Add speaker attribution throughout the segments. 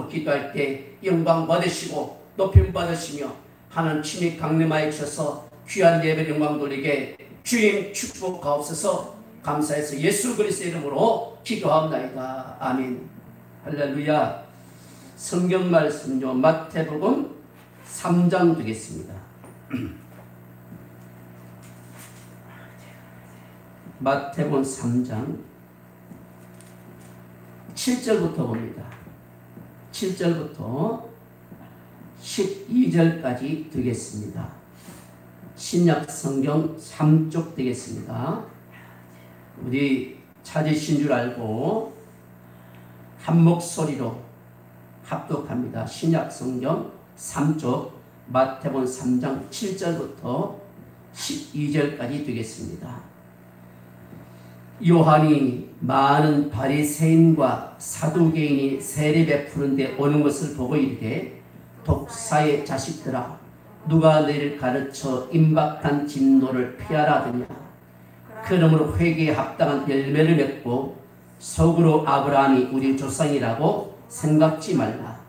Speaker 1: 기도할 때 영광 받으시고 높임 받으시며 하나님 친히 강림하여 주셔서 귀한 예배 영광 돌리게 주님 축복하옵소서. 감사해서 예수 그리스도의 이름으로 기도합나이다. 아멘. 할렐루야. 성경 말씀요 마태복음 3장 되겠습니다. 마태복음 3장 7절부터 봅니다. 7절부터 12절까지 되겠습니다. 신약 성경 3쪽 되겠습니다. 우리 찾으신 줄 알고 한 목소리로 합독합니다. 신약 성경 3쪽 마태복음 3장 7절부터 12절까지 되겠습니다. 요한이 많은 바리새인과 사두개인이 세례 베푸는 데 오는 것을 보고 이르되 독사의 자식들아 누가 너희를 가르쳐 임박한 진노를 피하라 하더냐. 그러므로 회개에 합당한 열매를 맺고 속으로 아브라함이 우리 조상이라고 생각지 말라.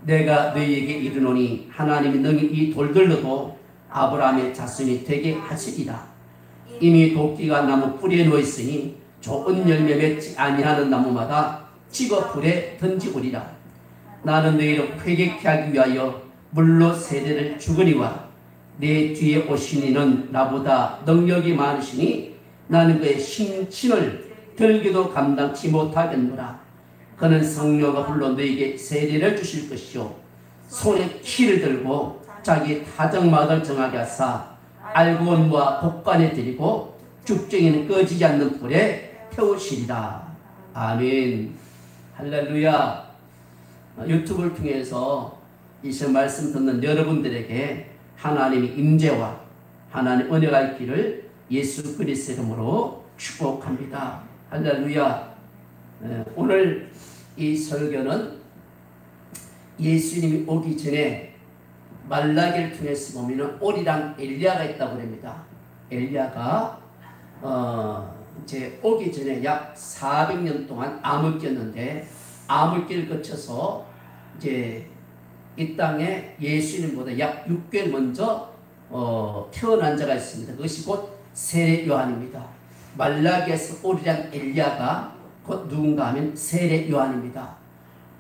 Speaker 1: 내가 너희에게 이르노니 하나님이 너희 이 돌들로도 아브라함의 자손이 되게 하시리라. 이미 도끼가 나무 뿌리에 누워있으니 좋은 열매 맺지 아니하는 나무마다 찍어 불에 던지우리라. 나는 너희를 회개케 하기 위하여 물로 세례를 주거니와 내 뒤에 오신 이는 나보다 능력이 많으시니 나는 그의 신친을 들기도 감당치 못하겠노라. 그는 성령과 불로 너희에게 세례를 주실 것이요 손에 키를 들고 자기 타정마을 정하게 하사 알고온과 곡간에 드리고 죽정에는 꺼지지 않는 불에 태우시리라. 아멘. 할렐루야. 유튜브를 통해서 이 말씀 듣는 여러분들에게 하나님의 임재와 하나님의 은혜가 있기를 예수 그리스도의 이름으로 축복합니다. 할렐루야. 오늘 이 설교는 예수님이 오기 전에 말라기를 통해서 보면 올이랑 엘리야가 있다고 합니다. 엘리야가 이제 오기 전에 약 400년 동안 암흑기였는데 암흑기를 거쳐서 이제 이 땅에 예수님보다 약 6개월 먼저 태어난 자가 있습니다. 그것이 곧 세례 요한입니다. 말라기에서 올이랑 엘리야가 곧 누군가 하면 세례 요한입니다.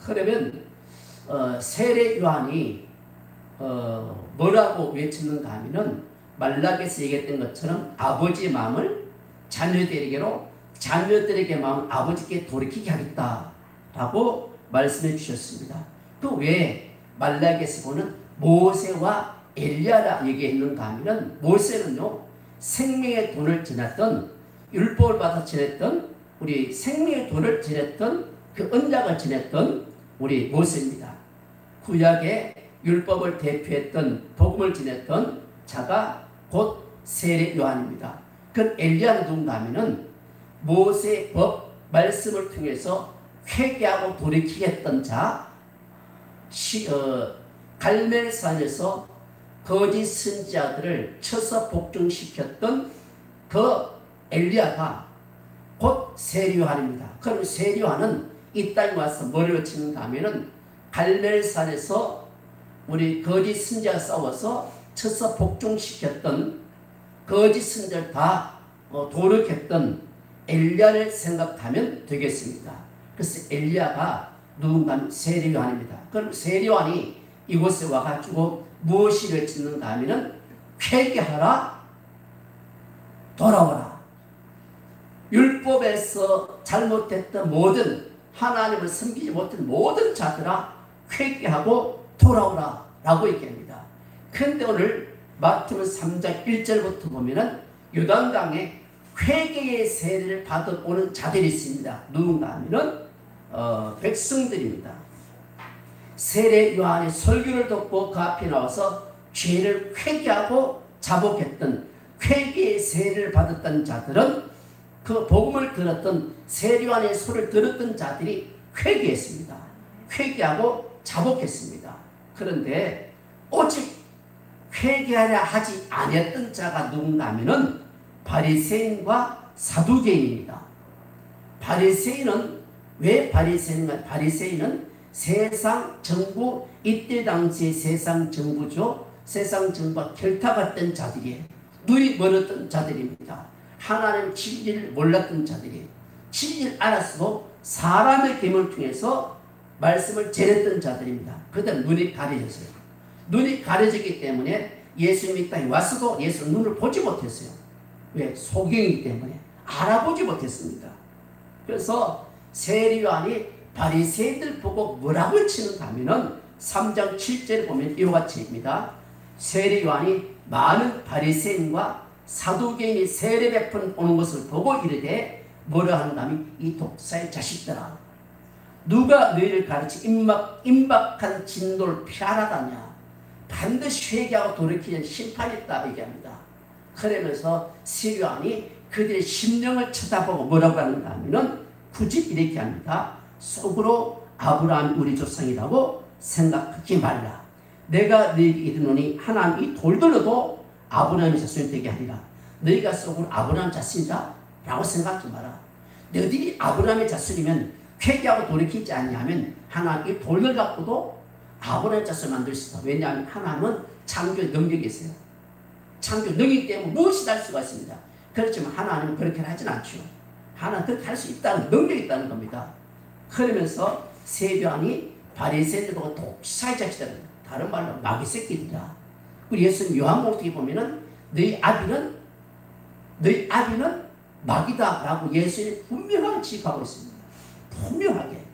Speaker 1: 그러면 세례 요한이 뭐라고 외쳤는가 하면은 말라기에서 얘기했던 것처럼 아버지의 마음을 자녀들에게로 자녀들에게 마음을 아버지께 돌이키게 하겠다라고 말씀해 주셨습니다. 그 외에 말라기에서 보는 모세와 엘리야라 얘기했는가 하면은 모세는요 생명의 돈을 지녔던 율법을 받아 지냈던 우리 생명의 돈을 지냈던 그 언약을 지냈던 우리 모세입니다. 구약의 율법을 대표했던 복음을 지냈던 자가 곧 세례 요한입니다. 그 엘리야는 누군가 하면은 모세의 법 말씀을 통해서 회개하고 돌이키게 했던 자, 갈멜산에서 거짓 선지자들을 쳐서 복종시켰던 그 엘리야가 곧 세례 요한입니다. 그럼 세례 요한은 이 땅에 와서 뭐를 외치는가 하면은 갈멜산에서 우리 거짓 선지자가 싸워서 쳐서 복종시켰던 거짓 선지자를 다 도륙했던 엘리야를 생각하면 되겠습니다. 그래서 엘리야가 누군가 세례 요한입니다. 그럼 세례 요한이 이곳에 와가지고 무엇이 외치는가 하면은 회개하라, 돌아오라. 율법에서 잘못했던 모든 하나님을 섬기지 못한 모든 자들아 회개하고 돌아오라 라고 얘기합니다. 그런데 오늘 마태복음 3장 1절부터 보면은 요단강에 회개의 세례를 받아 오는 자들이 있습니다. 누군가 하면은 백성들입니다. 세례 요한의 설교를 듣고 그 앞에 나와서 죄를 회개하고 자복했던 회개의 세례를 받았던 자들은 그 복음을 들었던 세례 요한의 소리를 들었던 자들이 회개했습니다. 회개하고 자복했습니다. 그런데 오직 회개하려 하지 아니했던 자가 누군가 하면은 바리새인과 사두개인입니다. 바리새인은 왜 바리새인인가? 바리새인은 세상 정부, 이때 당시의 세상 정부죠. 세상 정부와 결탁했던 자들이에요. 눈이 멀었던 자들입니다. 하나님 진리를 몰랐던 자들이에요. 진리를 알았어도 사람의 계명을 통해서 말씀을 전했던 자들입니다. 그들 눈이 가려졌어요. 눈이 가려졌기 때문에 예수님이 땅에 왔어도 예수 눈을 보지 못했어요. 왜? 소경이기 때문에 알아보지 못했습니다. 그래서 세리요한이 바리새인들 보고 뭐라고 치는가 하면은 3장 7절에 보면 이와 같이입니다. 세리요한이 많은 바리새인과 사두개인이 세례 베푼 오는 것을 보고 이르되 뭐라 하는가 하면 이 독사의 자식들아, 누가 너희를 가르치 임박한 진노를 피하라다냐. 반드시 회개하고 돌이키는 심판이 있다 얘기합니다. 그러면서 세리요한이 그들의 심령을 쳐다보고 뭐라고 하는가 하면은 굳이 이렇게 합니다. 속으로 아브라함이 우리 조상이라고 생각하지 말라. 내가 너희에게 이르노니 하나님 이 돌들로도 아브라함의 자손이 되게 하리라. 너희가 속으로 아브라함 자손이다 라고 생각하지 마라. 너희들이 아브라함의 자손이면 회개하고 돌이키지 않냐면 하나님 이 돌들 갖고도 아브라함의 자손을 만들 수 있다. 왜냐하면 하나님은 창조 능력이 있어요. 창조 능력이기 때문에 무엇이든 할 수가 있습니다. 그렇지만 하나님은 그렇게 하진 않죠. 하나는 그렇게 할 수 있다는 능력이 있다는 겁니다. 그러면서 세리요한이 바리새인들 보고 독사의 자식들, 다른 말로 마귀 새끼들이다. 우리 예수님 요한복음에 보면은 너희 아비는 마귀다라고 예수님이 분명하게 지적하고 있습니다. 분명하게.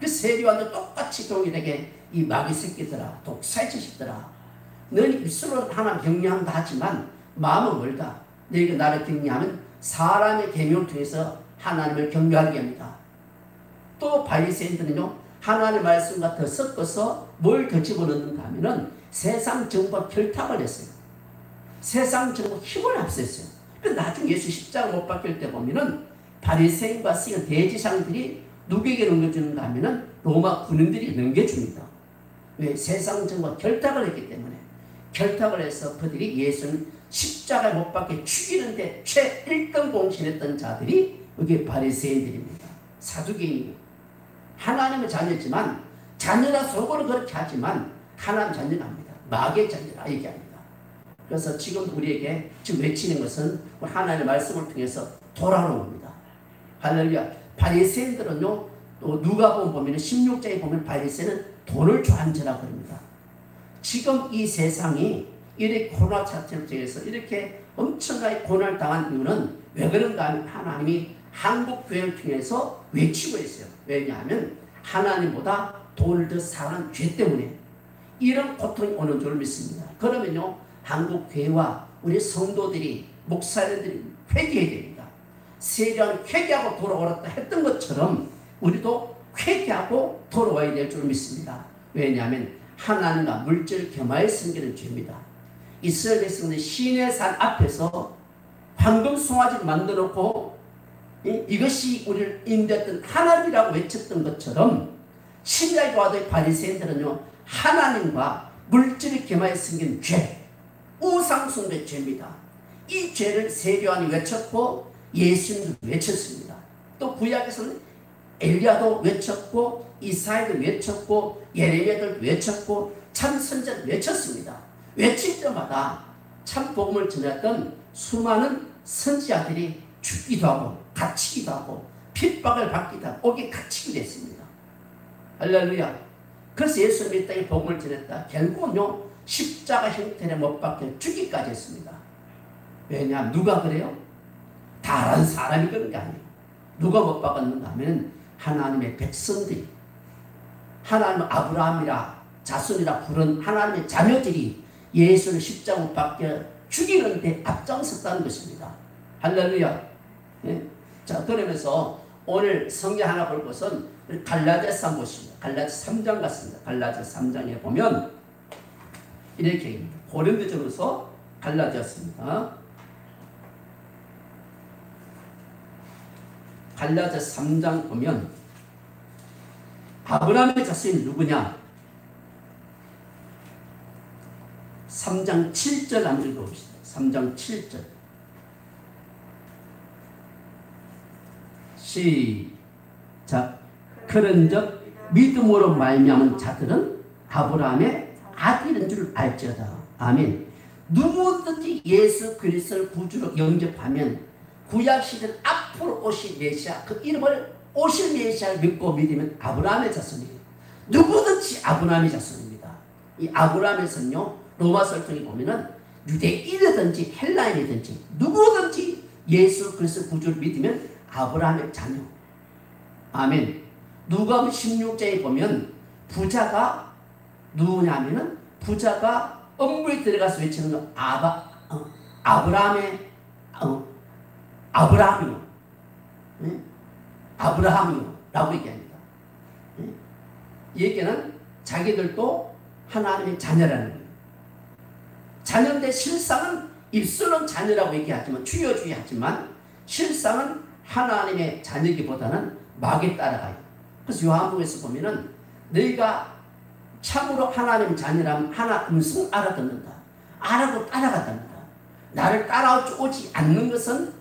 Speaker 1: 그 세리요한도 똑같이 동일하게 이 마귀 새끼들아, 독사의 자식들아, 너희 입술로 하나님 경외한다 하지만 마음은 멀다. 너희가 나를 경외하면 사람의 계명을 통해서 하나님을 경배하게 합니다. 또 바리새인들은요, 하나님의 말씀과 더 섞어서 뭘 더 집어넣는가 하면은 세상 정부와 결탁을 했어요. 세상 정부 힘을 합쳤어요. 나중에 예수 십자가 못 박힐 때 보면은 바리새인과 서기관 대지상들이 누구에게 넘겨주는가 하면은 로마 군인들이 넘겨줍니다. 왜? 세상 정부와 결탁을 했기 때문에. 결탁을 해서 그들이 예수는 십자가에 못 박혀 죽이는데 최1등 공신했던 자들이 여기 바리새인들입니다. 사두개인이에요. 하나님의 자녀지만 자녀라 속으로 그렇게 하지만 하나님 자녀는 아닙니다. 마귀의 자녀라 얘기합니다. 그래서 지금 우리에게 지금 외치는 것은 하나님의 말씀을 통해서 돌아오는 겁니다. 할렐루야. 바리새인들은요, 또 누가복음 보면 16장에 보면 바리새인은 돈을 좋아하는 자라고 합니다. 지금 이 세상이 이렇게 코로나 사태를 통해서 이렇게 엄청나게 고난을 당한 이유는 왜 그런가 하면 하나님이 한국 교회를 통해서 외치고 있어요. 왜냐하면 하나님보다 돈을 더 사랑하는 죄 때문에 이런 고통이 오는 줄 믿습니다. 그러면요, 한국 교회와 우리 성도들이, 목사님들이 회개해야 됩니다. 세리요한은 회개하고 돌아오라 했던 것처럼 우리도 회개하고 돌아와야 될 줄 믿습니다. 왜냐하면 하나님과 물질 겸하여 섬기는 죄입니다. 이스라엘 백성들이 시내 산 앞에서 황금 송아지를 만들어 놓고 이것이 우리를 인도했던 하나님이라고 외쳤던 것처럼 신약의 와도의 바리새인들은요, 하나님과 물질을 겸하여 섬기는 죄, 우상숭배 죄입니다. 이 죄를 세리요한이 외쳤고 예수님도 외쳤습니다. 또 구약에서는 엘리야도 외쳤고 이사야도 외쳤고 예레미야도 외쳤고 참 선지자도 외쳤습니다. 외칠 때마다 참 복음을 전했던 수많은 선지자들이 죽기도 하고 갇히기도 하고 핍박을 받기도 하고 옥에 갇히기도 했습니다. 할렐루야. 그래서 예수님이 땅에 복음을 전했다. 결국은요, 십자가 형태에 못 박혀 죽기까지 했습니다. 왜냐? 누가 그래요? 다른 사람이 그런 게 아니에요. 누가 못 박았는가 하면 하나님의 백성들이, 하나님 아브라함이라 자손이라 부른 하나님의 자녀들이 예수를 십자가 못 박혀 죽이는데 앞장섰다는 것입니다. 할렐루야. 예? 자, 그러면서 오늘 성경 하나 볼 것은 갈라디아서 한번 보십니다. 갈라디아서 3장 같습니다. 갈라디아서 3장에 보면 이렇게 고린도전서 갈라디아서입니다. 갈라디아서 3장 보면 아브라함의 자손이 누구냐? 3장 7절 한번 읽어봅시다. 3장 7절 시작. 그런즉 믿음으로 말미암은 자들은 아브라함의 아들인 줄 알지어다. 아멘. 누구든지 예수 그리스도를 구주로 영접하면 구약시대 앞으로 오실 메시아, 그 이름을 오실 메시아를 믿고 믿으면 아브라함의 자손이에요. 누구든지 아브라함의 자손입니다. 이 아브라함에서는요, 로마서를 통해 보면은 유대인이든지 헬라인이든지 누구든지 예수 그리스도 구주를 믿으면 아브라함의 자녀. 아멘. 누가복음 16장에 보면 부자가 누구냐면은 부자가 엄부에 들어가서 외치는 건 아브라함의 아브라함이요. 네? 아브라함이요. 라고 얘기합니다. 네? 이 얘기는 자기들도 하나님의 자녀라는 거예요. 자녀인데 실상은 입술은 자녀라고 얘기하지만 주여주의하지만 실상은 하나님의 자녀기보다는 마귀에 따라가요. 그래서 요한복음에서 보면은 너희가 참으로 하나님 자녀라면 하나 음성 알아듣는다. 알아도 따라간답니다. 나를 따라오지 않는 것은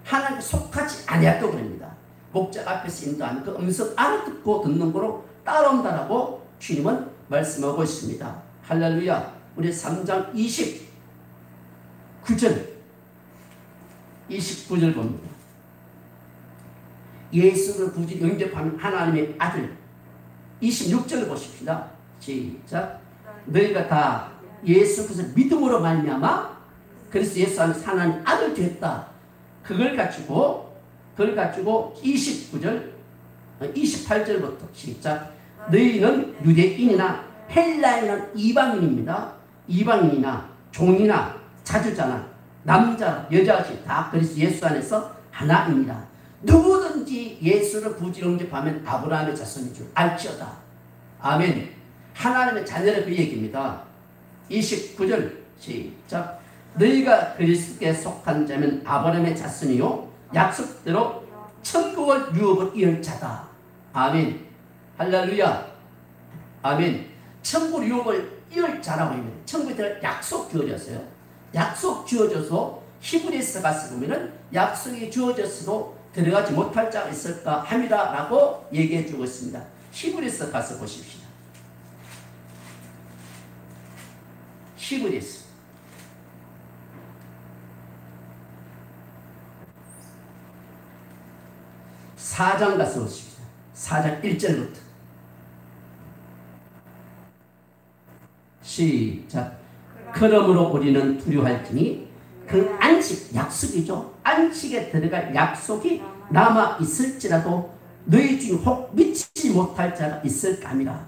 Speaker 1: 하나님께 속하지 아니었다고 그럽니다. 목자 앞에서 인도하는 그 음성 알아듣고 듣는 거로 따라온다라고 주님은 말씀하고 있습니다. 할렐루야. 우리 3장 29절 봅니다. 예수를 굳이 영접하면 하나님의 아들. 26절을 보십시다. 시작. 너희가 다 예수 그리스도 믿음으로 말미암아 그리스도 예수 안에서 하나님 아들 되었다. 그걸 가지고 29절 28절부터 시작. 너희는 유대인이나 헬라인은 이방인입니다. 이방인이나 종이나 자주자나 남자 여자같이 다 그리스도 예수 안에서 하나입니다. 누구든지 예수를 굳이 영접하면 아브라함의 자손인 줄 알지어다. 아멘. 하나님의 자녀는 그 얘기입니다. 29절 시작. 너희가 그리스도께 속한 자면 아브라함의 자손이요 약속대로 천국을 유업을 이을 자다. 아멘. 할렐루야. 아멘. 천국 유업을 이을 자라고 합니다. 천국에 약속 주어졌어요. 약속 주어져서 히브리서 가서 보면은 약속이 주어졌어도 들어가지 못할 자가 있을까 함이다 라고 얘기해 주고 있습니다. 히브리서 가서 보십시다. 히브리서 4장 가서 보십시다. 4장 1절부터 시작. 그러므로 우리는 두려워할지니 그 안식, 약속이죠. 안식에 들어갈 약속이 남아 있을지라도 너희 중 혹 믿지 못할 자가 있을까 함이라.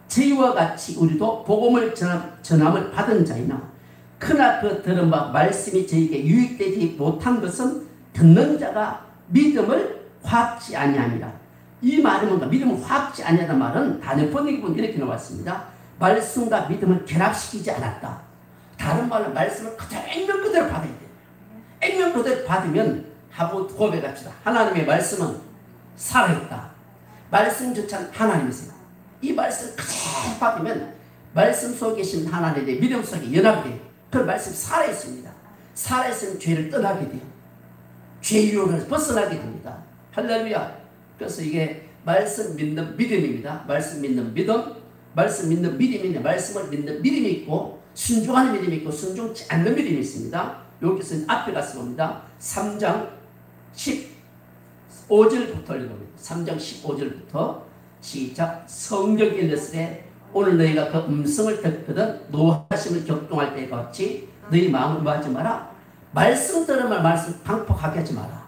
Speaker 1: 저희와 같이 우리도 복음을 전함을 받은 자이나 그러나 그 들은 바 말씀이 저희에게 유익되지 못한 것은 듣는 자가 믿음을 화합지 아니함이라. 이 말은 뭔가 믿음을 화합지 아니하다는 말은 단연 번역에 보면 이렇게 나왔습니다. 말씀과 믿음을 결합시키지 않았다. 다른 말로 말씀을 그대로 액면 그대로 받아야 돼요. 액면 그대로 받으면 하고 고백합시다. 하나님의 말씀은 살아있다. 말씀조차는 하나님이세요. 이 말씀을 그대로 받으면 말씀 속에 계신 하나님의 믿음 속에 연합이 돼요. 그 말씀 살아있습니다. 살아있으면 죄를 떠나게 돼요. 죄의 유혹에서 벗어나게 됩니다. 할렐루야. 그래서 이게 말씀 믿는 믿음입니다. 말씀 믿는 믿음, 말씀 믿는 믿음인데 말씀을 믿는 믿음이 있고 순종하는 믿음이 있고 순종치 않는 믿음이 있습니다. 여기서 앞에 가서 봅니다. 3장 15절부터 읽어봅니다. 3장 15절부터 시작. 성경 읽었을 오늘 너희가 그 음성을 듣거든 노하심을 격동할 때 같이 너희 마음을 뭐하지 마라. 말씀 들으면 말씀 방폭하게 하지 마라.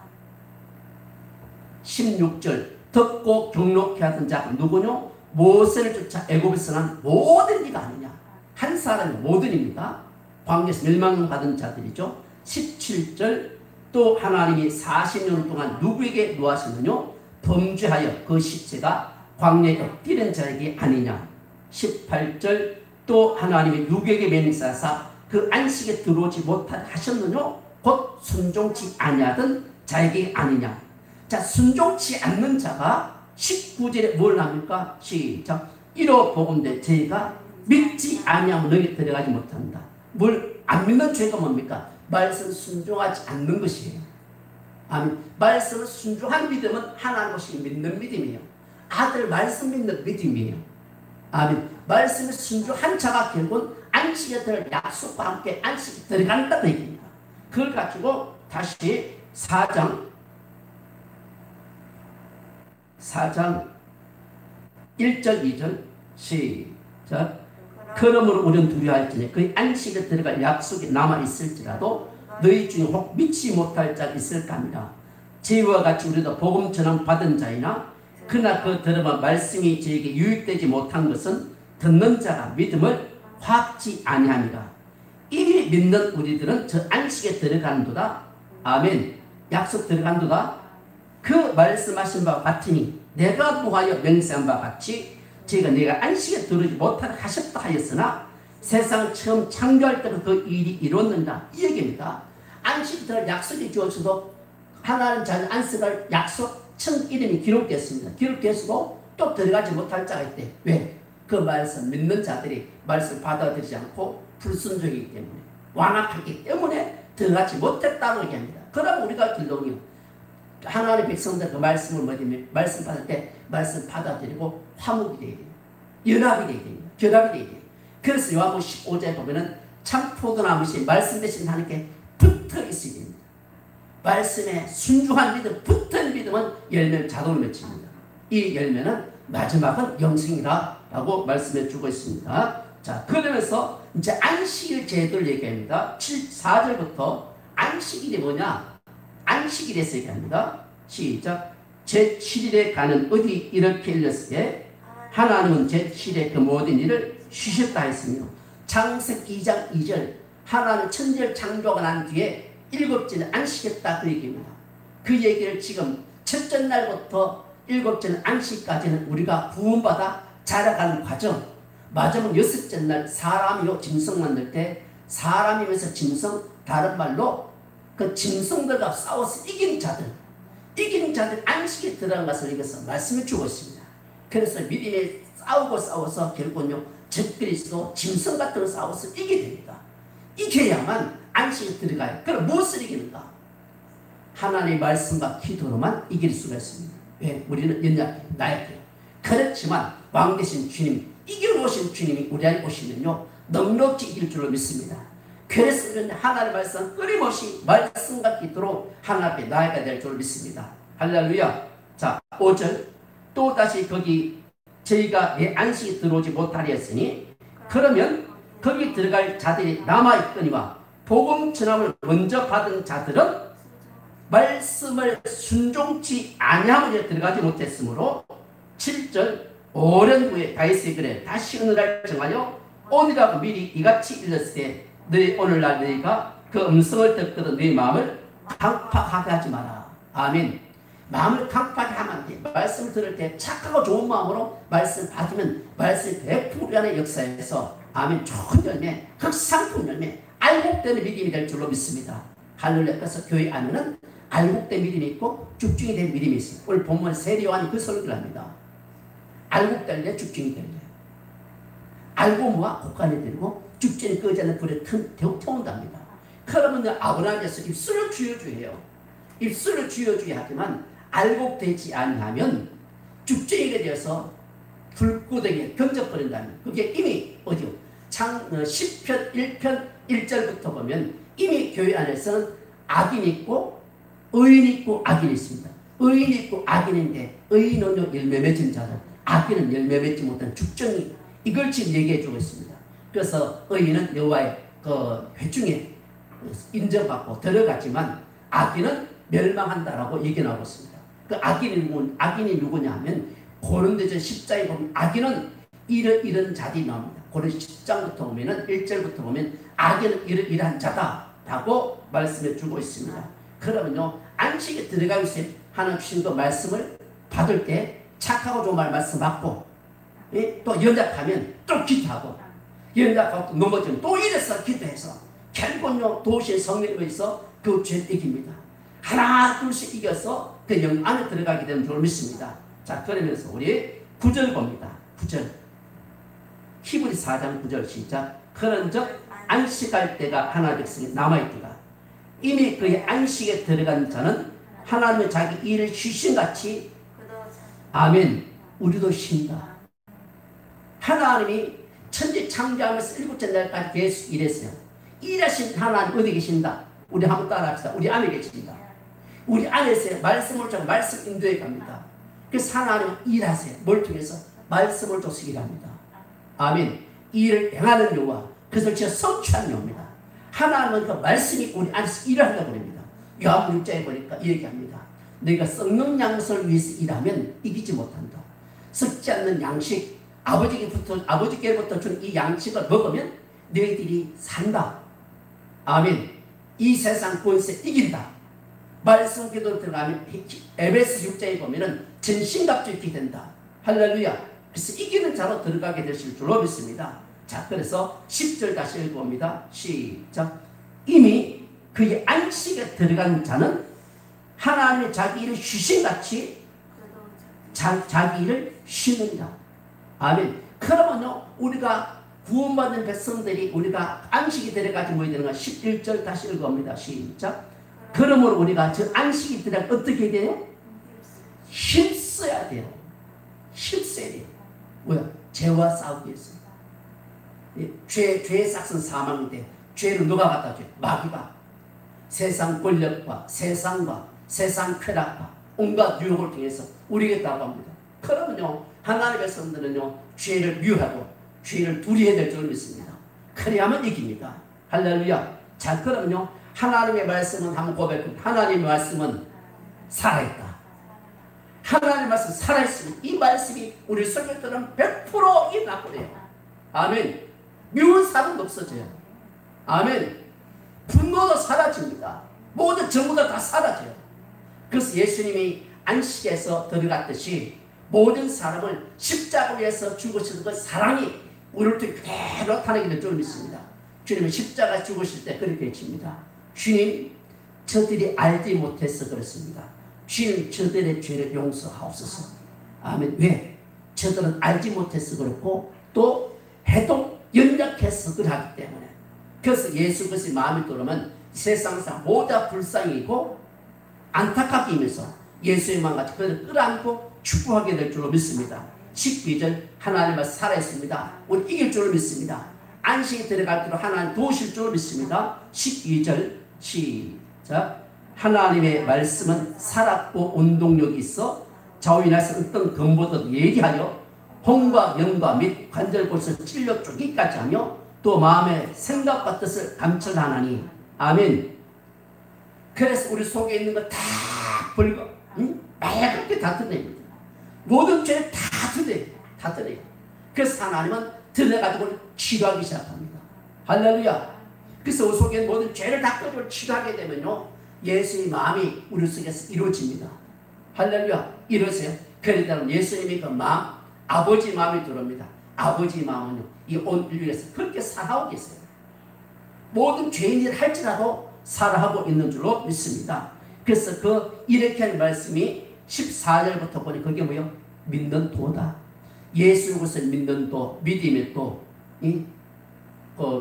Speaker 1: 16절 듣고 경록케 하던 자가 누구뇨? 모세를 쫓아 애굽에서 난 모든 이가 아니냐. 한 사람이 모든입니다. 광야에서 멸망받은 자들이죠. 17절 또 하나님이 40년 동안 누구에게 노하시느뇨? 범죄하여 그 시체가 광야에 엎드린 자에게 아니냐. 18절 또 하나님이 누구에게 맹세하사 그 안식에 들어오지 못하게 하셨느뇨? 곧 순종치 아니하던 자에게 아니냐. 자, 순종치 않는 자가 19절에 뭘 합니까? 시작. 이로 보건대 저희가 믿지 아니하면 너희 들어가지 못한다. 뭘 안 믿는 죄가 뭡니까? 말씀 순종하지 않는 것이에요. 아멘. 말씀을 순종한 믿음은 하나님 것이 믿는 믿음이에요. 아들 말씀 믿는 믿음이에요. 아멘. 말씀에 순종한 자가 결국은 안식에 들어갈 약속과 함께 안식에 들어간다는 얘기입니다. 그걸 가지고 다시 4장 1절 2절 시작. 그러므로 우리는 두려워할지니 그 안식에 들어갈 약속이 남아있을지라도 너희 중에 혹 믿지 못할 자가 있을까 합니다. 저희와 같이 우리도 복음 전함 받은 자이나 그러나 그 들으면 말씀이 저에게 유익되지 못한 것은 듣는 자가 믿음을 확지 아니합니다. 이미 믿는 우리들은 저 안식에 들어간도다. 아멘. 약속 들어간도다. 그 말씀하신 바와 같으니 내가 노하여 맹세한 바와 같이 저희가 내가 안식에 들어오지 못하게 하셨다 하였으나 세상을 처음 창조할 때부터 그 일이 이뤘는다. 이 얘기입니다. 안식에 들어갈 약속이 주어져도 하나님 자녀 안식할 약속 청 이름이 기록됐습니다. 기록됐어도 또 들어가지 못할 자가 있대. 왜? 그 말씀 믿는 자들이 말씀 받아들이지 않고 불순종이기 때문에 완악하기 때문에 들어가지 못했다고 얘기합니다. 그러면 우리가 길동이요. 하나님의 백성들 그 말씀을 뭐냐면 말씀 받을 때 말씀 받아들이고 화목이 되어야 됩니다. 연합이 되어야 됩니다. 결합이 되어야 됩니다. 그래서 요한복음 15장에 보면은 참 포도나무시 말씀 대신 하나님께 붙어 있어야 됩니다. 말씀에 순종한 믿음, 붙은 믿음은 열매를 자동으로 맺힙니다. 이 열매는 마지막은 영생이라고 말씀해 주고 있습니다. 자, 그러면서 이제 안식일 제도를 얘기합니다. 4절부터 안식일이 뭐냐? 안식일에서 얘기합니다. 시작. 제7일에 가는 어디 이렇게 일렀을 때 하나님은 제7일에 그 모든 일을 쉬셨다 했으며 창세기 2장 2절 하나님 천지를 창조가 난 뒤에 일곱째는 안식했다 그 얘기입니다. 그 얘기를 지금 첫째 날부터 일곱째는 안식까지는 우리가 구원받아 자라가는 과정. 마지막 여섯째 날 사람이요 짐승 만들 때 사람이면서 짐승 다른 말로 그 짐승들과 싸워서 이긴 자들 안식에 들어간 것을 여기서 말씀해 주고 있습니다. 그래서 믿음에 싸워서 결국은요 적그리스도 짐승 같은 걸 싸워서 이기게 됩니다. 이겨야만 안식에 들어가요. 그럼 무엇을 이기는가? 하나님의 말씀과 기도로만 이길 수가 있습니다. 왜? 우리는 연약해요. 나약해요. 그렇지만 왕 되신 주님, 이겨놓으신 주님이 우리 안에 오시면요 넉넉히 이길 줄로 믿습니다. 그래서 우리는 하나님의 말씀 끊임없이 말씀과 기도로 하나님 앞에 나아가야 될 줄로 믿습니다. 할렐루야. 자, 5절 또다시 거기 저희가 내 안식에 들어오지 못하리 했으니 그러면 거기 들어갈 자들이 남아있거니와 복음 전함을 먼저 받은 자들은 말씀을 순종치 아니하므로 들어가지 못했으므로 7절 오랜 후에 다윗이 그래 다시 어느 날 정하여 오늘하고 미리 이같이 일렀을 때 너희 오늘날 너희가 그 음성을 듣거든 너희 마음을 강팍하게 하지 마라. 아멘. 마음을 강팍하게 하면 안 돼. 말씀을 들을 때 착하고 좋은 마음으로 말씀 받으면 말씀이 100% 안의 역사에서 아멘 좋은 열매 극상품 열매 알곡되는 믿음이 될 줄로 믿습니다. 할렐루야. 그래서 교회 안에는 알곡된 믿음이 있고 죽중이 된 믿음이 있습니다. 오늘 본문 세리요한이 그 설교를 합니다. 알곡될래 죽중이 될래. 알고 모아 곡간에 들고 죽중이 끄지 않는 불에 태운답니다. 그러면 아브라함께서 입술을 쥐어줘야 해요. 입술을 쥐어줘야 하지만 알곡되지 아니하면 죽중이가 되어서 불구덩이에 던져버린다면 그게 이미 어디요? 10편 1편 1절부터 보면 이미 교회 안에서는 악인이 있고 의인이 있고 악인이 있습니다. 의인이 있고 악인인데 의인은 열매 맺은 자들, 악인은 열매 맺지 못한 죽정이 이걸 지금 얘기해 주고 있습니다. 그래서 의인은 여호와의 그 회중에 인정받고 들어가지만 악인은 멸망한다라고 얘기하고 있습니다. 그 악인이 누구냐 하면 고린도전 10장에 보면 악인은 이런 자들이 나옵니다. 고린도 10장부터 보면은 1절부터 보면 악인은 이러한 자다라고 말씀해 주고 있습니다. 그러면요 안식에 들어가기 위해 하나님 주신 그 말씀을 받을 때 착하고 좋은 말씀 받고 또 연약하면 또 기도하고 연약하고 넘어지면 또 이래서 기도해서 결국은요 도시의 성령에 의해서 그 죄를 이깁니다. 하나 둘씩 이겨서 그 영 안에 들어가게 되는 줄 믿습니다. 자 그러면서 우리 9절 봅니다. 9절 히브리 4장 9절 시작. 그런즉 안식할 때가 하나님의 백성이 남아있도다. 이미 그의 안식에 들어간 자는 하나님의 자기 일을 쉬신같이 아멘 우리도 쉰다. 하나님이 천지 창조하면서 일곱째 날까지 계속 일했어요. 일하신 하나님 어디 계신다? 우리 한번 따라합시다. 우리 안에 계십니다. 우리 안에서 말씀을 줘 말씀 인도해 갑니다. 그래서 하나님은 일하세요. 뭘 통해서? 말씀을 줘서 일합니다. 아멘. 이 일을 행하는 여호와, 그것을 진짜 성취하는 여호입니다. 하나님은 그 말씀이 우리 안에서 일한다고 합니다. 요한복음 6장에 보니까 얘기합니다. 너희가 썩는 양식을 위해서 일하면 이기지 못한다. 썩지 않는 양식, 아버지께로부터 준 이 양식을 먹으면 너희들이 산다. 아멘. 이 세상 권세 이긴다. 말씀 기도로 들어가면 에베소 6장에 보면은 전신갑주 입게 된다. 할렐루야. 그래서 이기는 자로 들어가게 되실 줄로 믿습니다. 자, 그래서 10절 다시 읽어봅니다. 시작. 이미 그의 안식에 들어간 자는 하나님의 자기 일을 쉬신같이 자기 일을 쉬는다. 아멘. 그러면요, 우리가 구원받은 백성들이 우리가 안식이 들어가지 뭐야 되는가? 11절 다시 읽어봅니다. 시작. 그러므로 우리가 저 안식이 들어가 어떻게 돼요? 힘써야 돼요. 힘써야 돼요. 뭐야? 죄와 싸우기 위해서. 죄의 삭은 사망인데 죄를 누가 갖다 줘요? 마귀가. 세상 권력과 세상과 세상 쾌락과 온갖 유혹을 통해서 우리에게 따라갑니다. 그러면요, 하나님의 백성들은요, 죄를 미워하고 죄를 두려워야 될 줄 믿습니다. 그래야만 이깁니다. 할렐루야. 자, 그러면요, 하나님의 말씀은 한번 고백합니다. 하나님의 말씀은 살아있다. 하나님의 말씀 살아있으면 이 말씀이 우리 속에 들은 100% 일어나버려요. 아멘. 미운 사람도 없어져요. 아멘. 분노도 사라집니다. 모든 전부 다 사라져요. 그래서 예수님이 안식에서 들어갔듯이 모든 사람을 십자가 위에서 죽으시는 그 사랑이 우리를 통해 그대로 나타나게 될 줄 믿습니다. 주님은 십자가 죽으실 때 그렇게 외칩니다. 주님, 저들이 알지 못해서 그렇습니다. 주님, 저들의 죄를 용서하옵소서. 아멘. 왜? 저들은 알지 못해서 그렇고 또 해도 연약해서 그러기 때문에. 그래서 예수 그리스도의 마음이 들어오면 세상상 모두 불쌍이고 안타깝게 이면서 예수의 마음같이 그를 끌어안고 축복하게 될 줄로 믿습니다. 12절 하나님은 살아있습니다. 우리 이길 줄로 믿습니다. 안식에 들어갈 때로 하나님 도우실 줄로 믿습니다. 12절 시작. 하나님의 말씀은 살았고 운동력이 있어 좌우인에서 어떤 검보다도 예리하여 혼과 영과 및 관절골을 찔러 쪼기까지 하며 또 마음의 생각과 뜻을 감찰하나니. 아멘. 그래서 우리 속에 있는 거 다 벌거 빨갛게 다 드러냅니다. 모든 죄를 다 드러내요. 다 드러내요. 그래서 하나님은 드러내가지고 치료하기 시작합니다. 할렐루야. 그래서 우리 속에 있는 모든 죄를 다 꺼내고 치료하게 되면요, 예수의 마음이 우리 속에서 이루어집니다. 할렐루야. 이러세요. 그러다 예수님이 그 마음, 아버지 마음이 들어옵니다. 아버지 마음은요, 이 온 인류에서 그렇게 살아오고 계세요. 모든 죄인을 할지라도 살아하고 있는 줄로 믿습니다. 그래서 그 이렇게 하는 말씀이 14절부터 보니 그게 뭐예요? 믿는 도다. 예수 그리스도를 믿는 도, 믿음의 도,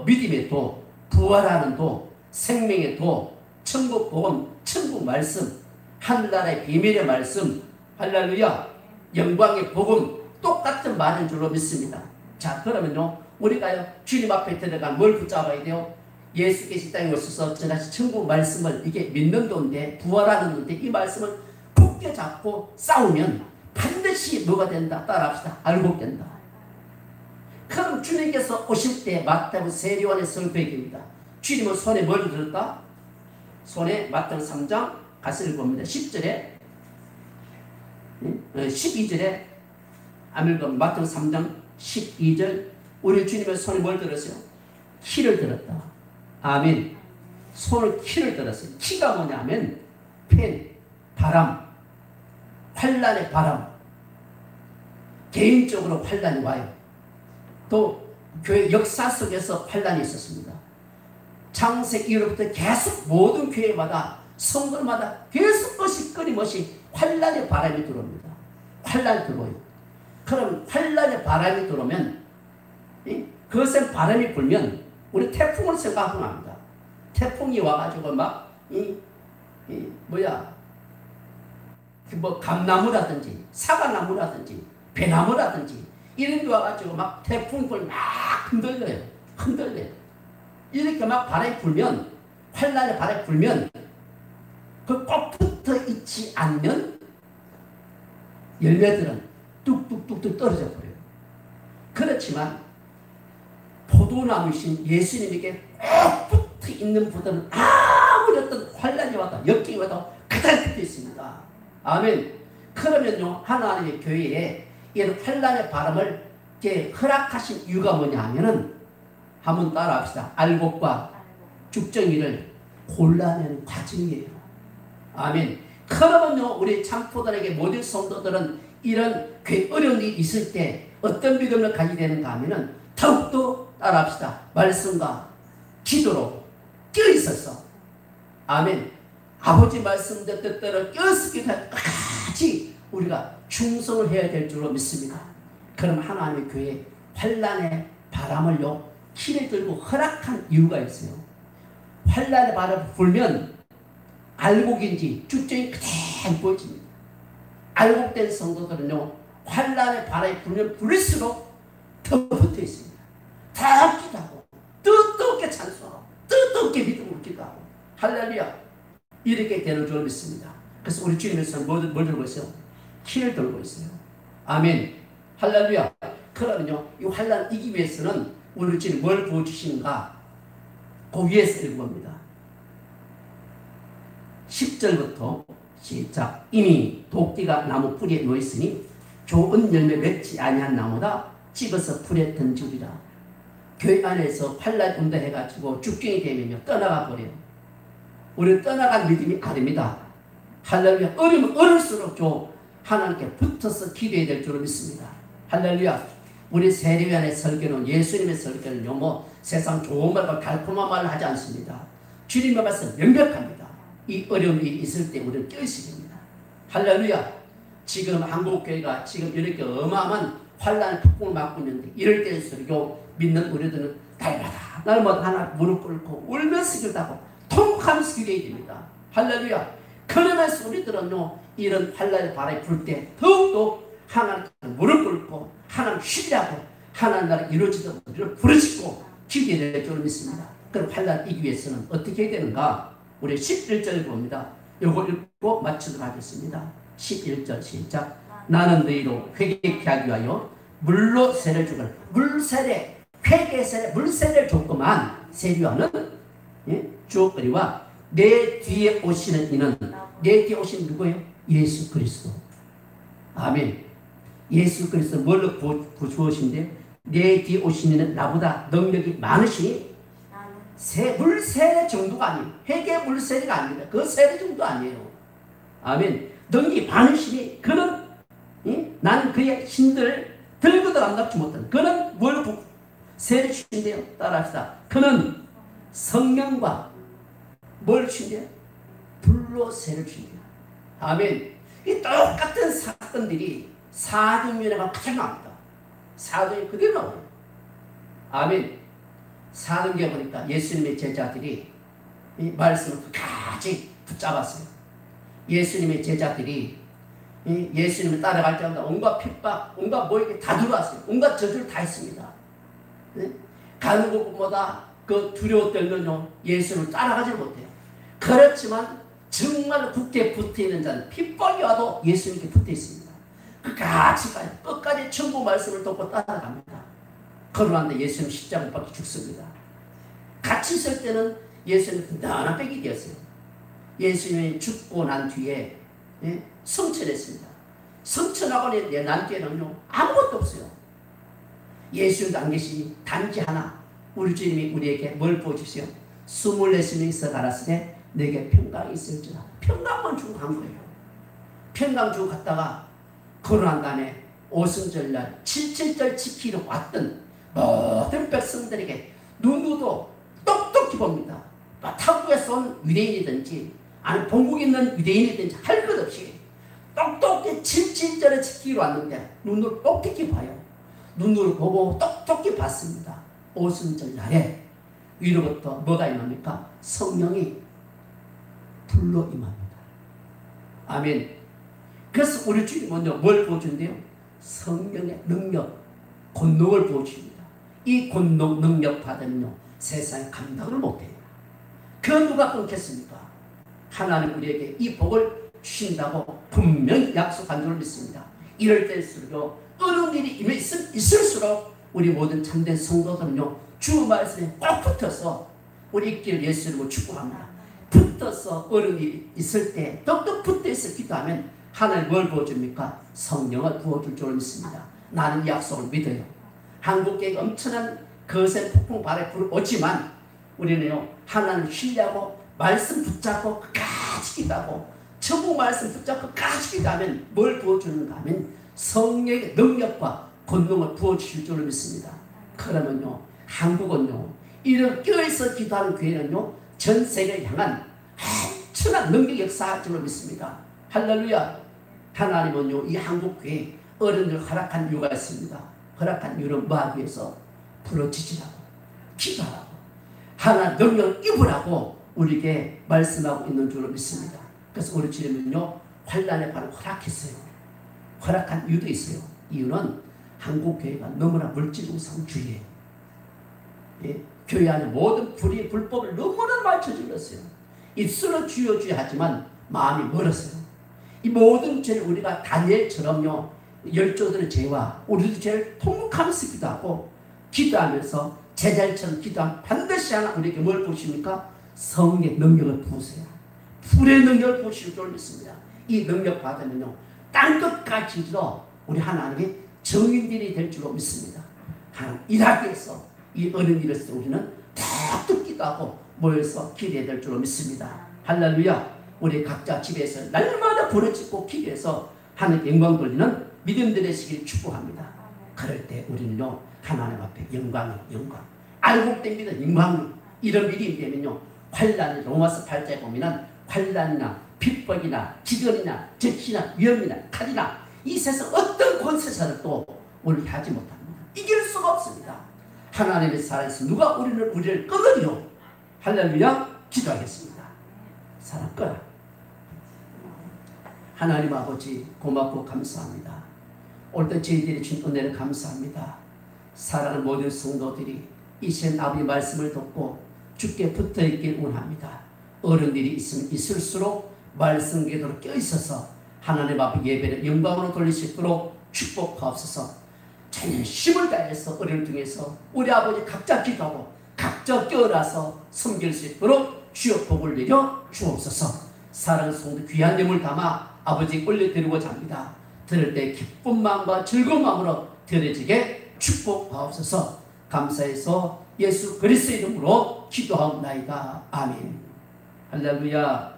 Speaker 1: 믿음의 도, 부활하는 도, 생명의 도, 천국 복음, 천국 말씀, 하늘나라의 비밀의 말씀, 할렐루야, 영광의 복음, 똑같은 말인 줄로 믿습니다. 자, 그러면요, 우리가요, 주님 앞에 들어간 뭘 붙잡아야 돼요? 예수께서 이 땅에 오셔서 저같이 천국 말씀을 이게 믿는 도인데, 부활하는 도인데, 이 말씀을 굳게 잡고 싸우면 반드시 뭐가 된다? 따라합시다. 알곡된다. 그럼 주님께서 오실 때 마태복음 세리원의 성벽입니다. 주님은 손에 뭘 들었다? 손에 마태복음 3장 가서 읽어봅니다. 10절에 12절에 아밀금 마태복음 3장 12절 우리 주님의 손에 뭘 들었어요? 키를 들었다. 아멘. 손을 키를 들었어요. 키가 뭐냐면 펜, 바람, 환란의 바람. 개인적으로 환란이 와요. 또 교회 역사 속에서 환란이 있었습니다. 창세기 이후부터 계속 모든 교회마다 성도마다 계속 것이 끊임없이 환란의 바람이 들어옵니다. 환란이 들어와요. 그럼 환란의 바람이 들어오면 그것에 바람이 불면 우리 태풍을 생각하고 합니다. 태풍이 와가지고 막 감나무라든지 사과나무라든지 배나무라든지 이런 데 와가지고 막 태풍불 막 흔들려요. 이렇게 막 바람이 불면, 환란의 바람이 불면 그 꼭 붙어 있지 않는 열매들은 뚝뚝뚝뚝 떨어져 버려요. 그렇지만 포도나무이신 예수님에게 꼭 붙어 있는 부들은 아무리 어떤 환란이 와도 역경이 와도 그대로 붙어 있습니다. 아멘. 그러면요, 하나님의 교회에 이런 환란의 바람을 허락하신 이유가 뭐냐 하면은, 한번 따라합시다. 알곡과 죽정이를 골라내는 과정이에요. 아멘. 그러면요, 우리 참포들에게 모든 성도들은 이런 어려운 일이 있을 때 어떤 믿음을 가지게 되는가 하면은, 더욱더 따라합시다. 말씀과 기도로 껴있어서, 아멘, 아버지 말씀대 뜻대로 껴있을 때까지 우리가 충성을 해야 될 줄로 믿습니다. 그럼 하나님의 교회에 환란의 바람을요, 키를 들고 허락한 이유가 있어요. 환란의 바람을 불면 알곡인지 죽정이 그대로 보여집니다. 알곡된 성도들은요, 환란의 바람이 불면 불릴수록 더 붙어 있습니다. 더 기도하고, 뜻없게 찬송하고, 뜻없게 믿음으로 기도하고, 할렐루야, 이렇게 되는 줄 믿습니다. 그래서 우리 주님께서는 뭘 들고 있어요? 키를 들고 있어요. 아멘. 할렐루야. 그러면요, 이 환란 이기기 위해서는 우리 주님 뭘 부어주시는가? 그 위에서 읽어봅니다. 10절부터 시작. 이미 도끼가 나무 뿌리에 놓였으니 좋은 열매 맺지 아니한 나무다 찍어서 불에 던지리라. 교회 안에서 환란 운동해가지고 죽경이 되면요, 떠나가 버려요. 우리는 떠나간 믿음이 아닙니다. 할렐루야. 어려면 어릴수록 하나님께 붙어서 기도해야 될 줄을 믿습니다. 할렐루야. 우리 세례요한의 설교는, 예수님의 설교는요, 뭐 세상 좋은 말과 달콤한 말을 하지 않습니다. 주님의 말씀 명백합니다. 이 어려운 일이 있을 때 우리는 껴있어야 됩니다. 할렐루야. 지금 한국교회가 지금 이렇게 어마어마한 환란의 폭풍을 맞고 있는데, 이럴 때일수록 믿는 우리들은 날마다 하나 무릎 꿇고 울면서 기도하고 통곡하면서 기도해야 됩니다. 할렐루야. 그러면서 우리들은요, 이런 환란의 바람이 불 때 더욱더 하나님께 무릎 꿇고 하나님 신뢰하고 하나님 나라 이루어지도록 우리를 부르짖고 기도해야 될 줄 믿습니다. 그럼 환란 이기 위해서는 어떻게 해야 되는가? 우리 11절 봅니다. 요거 읽고 마치도록 하겠습니다. 11절 시작. 나는 너희로 회개케 하기 위하여 물로 세를 주거늘. 물세례, 회개세례, 물세례를 줬구만. 세례요한은 주옥거리와 내 뒤에 오시는 이는, 내 뒤에 오시는 누구예요? 예수 그리스도. 아멘. 예수 그리스도 뭘로 구주오신데, 내 뒤에 오시는 이는 나보다 능력이 많으시니 물세례 정도가 아니에요. 회개 물세례가 아닙니다. 그 세례 정도 아니에요. 아멘. 능력이 많으시니 그는 나는 그의 신들을 들고도 안답지 못한, 그는 뭘 세례 주신대요? 따라합시다. 그는 성령과 뭘 주신대요? 불로 세례 주신대요. 아멘. 이 똑같은 사건들이 사도행전에 가장 나옵니다. 사도행전 그대로 나와요. 아멘. 사도행전에 보니까 예수님의 제자들이 이 말씀을 끝까지 붙잡았어요. 예수님의 제자들이 예수님을 따라갈 때마다 온갖 핍박, 온갖 모욕이 다 들어왔어요. 온갖 저주를 다 했습니다. 가는 곳마다 그 두려워 떨면요, 예수를 따라가지 못해요. 그렇지만 정말 굳게 붙어있는 자는 핍박이 와도 예수님께 붙어 있습니다. 끝까지 가요. 끝까지 천국 말씀을 듣고 따라갑니다. 그러는데 예수님 십자가 못 박혀 죽습니다. 같이 있을 때는 예수님 단단한 빽이 되었어요. 예수님이 죽고 난 뒤에 성천했습니다. 성천하고 난 뒤에는요, 아무것도 없어요. 예수님도 안 계시니 단지 하나, 우리 주님이 우리에게 뭘 보여주세요? 24명이서 갈았으니 내게 평강이 있을지라. 평강만 주고 간 거예요. 평강 주고 갔다가 거론한 다음에 오순절날 77절 지키러 왔던 모든 백성들에게 눈으로 똑똑히 봅니다. 타국에서 온 유대인이든지 아니 본국에 있는 유대인이든지 할 것 없이 똑똑히 77절을 지키러 왔는데 눈으로 똑똑히 봐요. 눈으로 보고 똑똑히 봤습니다. 오순절 날에 위로부터 뭐가 임합니까? 성령이 불로 임합니다. 아멘. 그래서 우리 주님 먼저 뭘 보여준대요? 성령의 능력, 권능을 부어줍니다. 이 권능, 능력 받으면요, 세상에 감당을 못해요. 그 누가 끊겠습니까? 하나님 우리에게 이 복을 주신다고 분명히 약속한 줄 믿습니다. 이럴 때일수록 어려운 일이 있을수록 우리 모든 참된 성도들은요, 주 말씀에 꼭 붙어서 우리 있기를 예수 이름으로 축복합니다. 붙어서 어려운 일이 있을 때 똑똑 붙어서 기도하면 하나님 뭘 부어줍니까? 성령을 부어줄 줄 믿습니다. 나는 이 약속을 믿어요. 한국교회가 엄청난 거센 폭풍 바람에 불어오지만 우리는요, 하나님을 신뢰하고 말씀 붙잡고 끝까지 기도하고 천국 말씀 붙잡고 끝까지 기도하면 뭘 부어주는가 하면 성령의 능력과 권능을 부어주실 줄 믿습니다. 그러면요, 한국은요, 이런 교회에서 기도하는 교회는요, 전 세계를 향한 엄청난 능력 역사할 줄 믿습니다. 할렐루야. 하나님은요, 이 한국교회 어른들 허락한 이유가 있습니다. 허락한 이유는 뭐하기 위해서? 부러지시라고, 기도하라고, 하나님 능력을 입으라고 우리에게 말씀하고 있는 줄로 믿습니다. 그래서 우리 주님은요, 환난의 발을 허락했어요. 허락한 이유도 있어요. 이유는 한국교회가 너무나 물질 우상주의예요. 예, 교회 안에 모든 불의 불법을 너무나 맞춰주었어요. 입술은 주여 주여 하지만 마음이 멀었어요. 이 모든 죄를 우리가 다니엘처럼요, 열조들의 죄와 우리도 죄를 통곡하면서 기도하고 기도하면서 제자들처럼 기도하면 반드시 하나 우리에게 뭘 부으십니까? 성령의 능력을 부으세요. 불의 능력을 부으실 줄 믿습니다. 이 능력 받으면요, 땅끝까지도 우리 하나님의 정인들이 될 줄로 믿습니다. 하나님 일하기 위해서 이 어려운 일을 때 우리는 다 기도하고 모여서 기도해야 될 줄로 믿습니다. 할렐루야. 우리 각자 집에서 날마다 부르짖고 기도해서 하나님께 영광 돌리는 믿음들의 시기를 축복합니다. 그럴 때 우리는요, 하나님 앞에 영광 알곡됩니다. 영광. 이런 일이 되면요, 환난을 로마서 8장에 보면은 환난이나 핍박이나 기근이나 적시나 위험이나 칼이나 이 세상 어떤 권세사들도 우리를 하지 못합니다. 이길 수가 없습니다. 하나님의 살아서 누가 우리를 끊으리요? 할렐루야. 기도하겠습니다. 사랑 끊어. 하나님 아버지 고맙고 감사합니다. 올때 저희들이 준 은혜를 감사합니다. 사랑하는 모든 성도들이 이 시간 아버지 말씀을 듣고 주께 붙어있길 원합니다. 어른들이 있으면 있을수록 말씀 궤도로 껴있어서 하나님 앞에 예배를 영광으로 돌릴 수 있도록 축복하옵소서. 전혀 힘을 다해서 어려움 중에서 우리 아버지 각자 기도하고 각자 껴어나서 섬길 수 있도록 주여 복을 내려 주옵소서. 사랑하는 성도 귀한 예물 담아 아버지 올려드리고자 합니다. 들을 때 기쁜 마음과 즐거운 마음으로 드려지게 축복하옵소서. 감사해서 예수 그리스도의 이름으로 기도하옵나이다. 아멘. 할렐루야.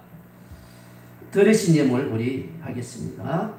Speaker 1: 들으신 예물 우리 하겠습니다.